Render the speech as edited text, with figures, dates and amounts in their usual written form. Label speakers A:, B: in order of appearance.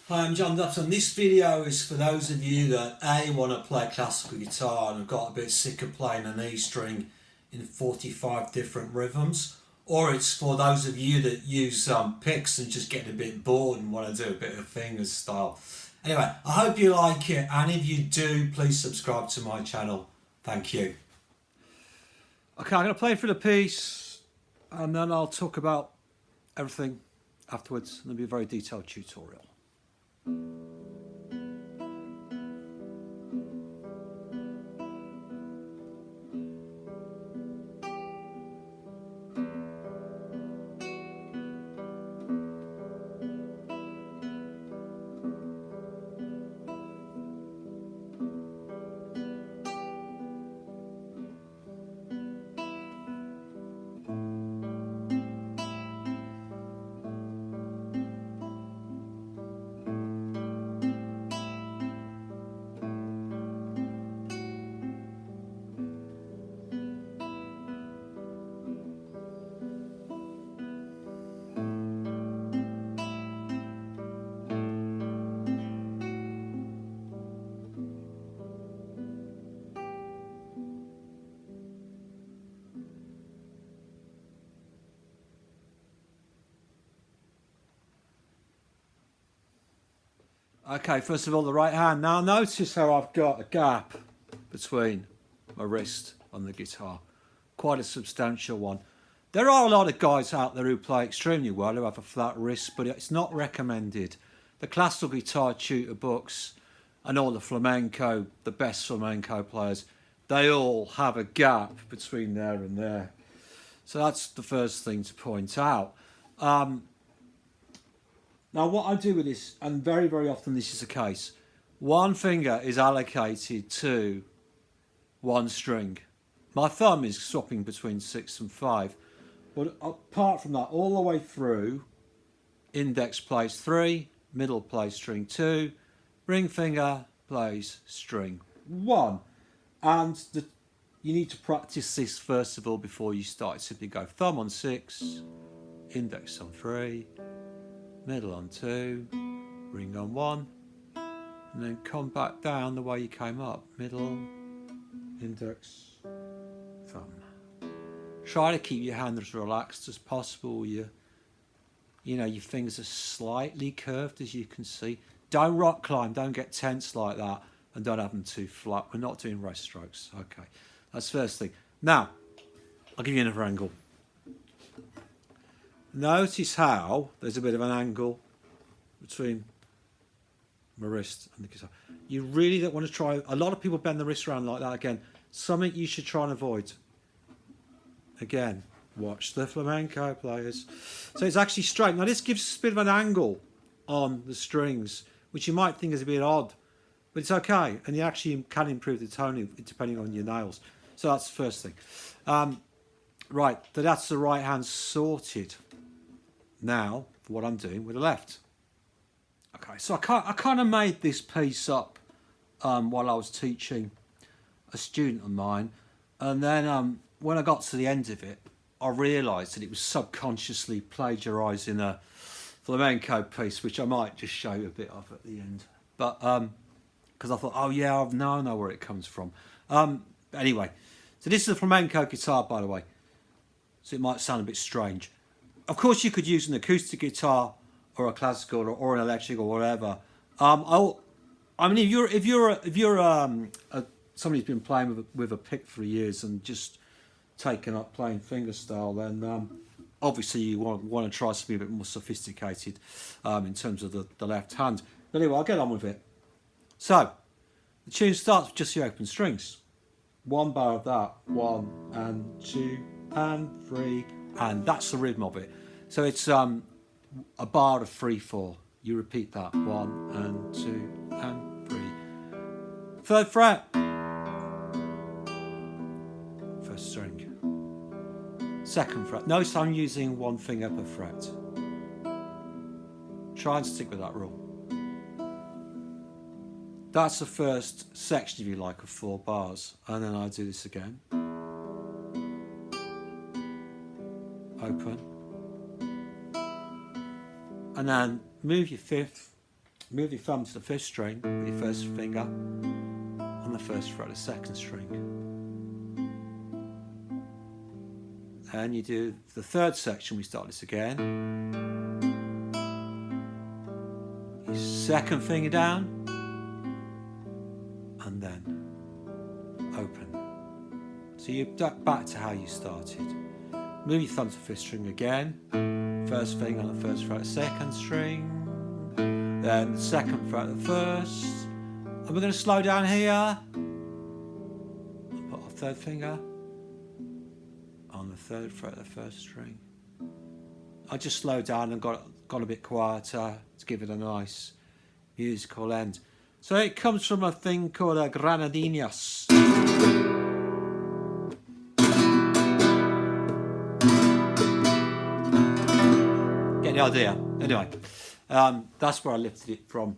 A: Hi, I'm John Dutton. This video is for those of you that A, want to play classical guitar and have got a bit sick of playing an E string in 45 different rhythms, or it's for those of you that use picks and just get a bit bored and want to do a bit of fingers style. Anyway, I hope you like it, and if you do, please subscribe to my channel. Thank you.
B: Okay, I'm going to play through the piece and then I'll talk about everything afterwards. It'll be a very detailed tutorial. Okay, first of all, the right hand. Now notice how I've got a gap between my wrist on the guitar. Quite a substantial one. There are a lot of guys out there who play extremely well, who have a flat wrist, but it's not recommended. The classical guitar tutor books and all the flamenco, the best flamenco players, they all have a gap between there and there. So that's the first thing to point out. Now what I do with this, and very, very often this is the case, one finger is allocated to one string. My thumb is swapping between 6 and 5. But apart from that, all the way through, index plays 3, middle plays string 2, ring finger plays string 1. And you need to practice this first of all before you start. Simply go thumb on 6, index on 3, middle on 2, ring on 1, and then come back down the way you came up. Middle, index, thumb. Try to keep your hand as relaxed as possible. Your fingers are slightly curved, as you can see. Don't rock climb, don't get tense like that, and don't have them too flat. We're not doing wrist strokes. Okay, that's the first thing. Now, I'll give you another angle. Notice how there's a bit of an angle between my wrist and the guitar. You really don't want to try. A lot of people bend the wrist around like that again. Something you should try and avoid. Again, watch the flamenco players. So it's actually straight. Now this gives a bit of an angle on the strings, which you might think is a bit odd, but it's okay. And you actually can improve the tone depending on your nails. So that's the first thing. Right, so that's the right hand sorted. Now, for what I'm doing with the left. Okay, so I kind of made this piece up while I was teaching a student of mine. And then when I got to the end of it, I realised that it was subconsciously plagiarising a flamenco piece, which I might just show you a bit of at the end. But, because I thought, oh yeah, I know where it comes from. Anyway, so this is a flamenco guitar, by the way. So it might sound a bit strange. Of course, you could use an acoustic guitar or a classical or an electric or whatever. I mean, if you're somebody who's been playing with a pick for years and just taken up playing fingerstyle, then obviously you want to try something a bit more sophisticated in terms of the left hand. But anyway, I'll get on with it. So the tune starts with just the open strings. One bar of that, 1 and 2 and 3. And that's the rhythm of it. So it's a bar of 3/4. You repeat that 1 and 2 and 3. Third fret, first string. Second fret. Notice I'm using one finger per fret. Try and stick with that rule. That's the first section, if you like, of 4 bars. And then I do this again. Open, and then move your 5th, move your thumb to the 5th string with your first finger on the 1st fret of the 2nd string. And you do the 3rd section, we start this again. Your 2nd finger down, and then open. So you're back to how you started. Move your thumb to the 5th string again. 1st finger on the 1st fret of the 2nd string. Then the 2nd fret of the 1st. And we're going to slow down here. I'll put our 3rd finger on the 3rd fret of the 1st string. I just slowed down and got a bit quieter to give it a nice musical end. So it comes from a thing called a Granadinas. Get the idea. Anyway, that's where I lifted it from.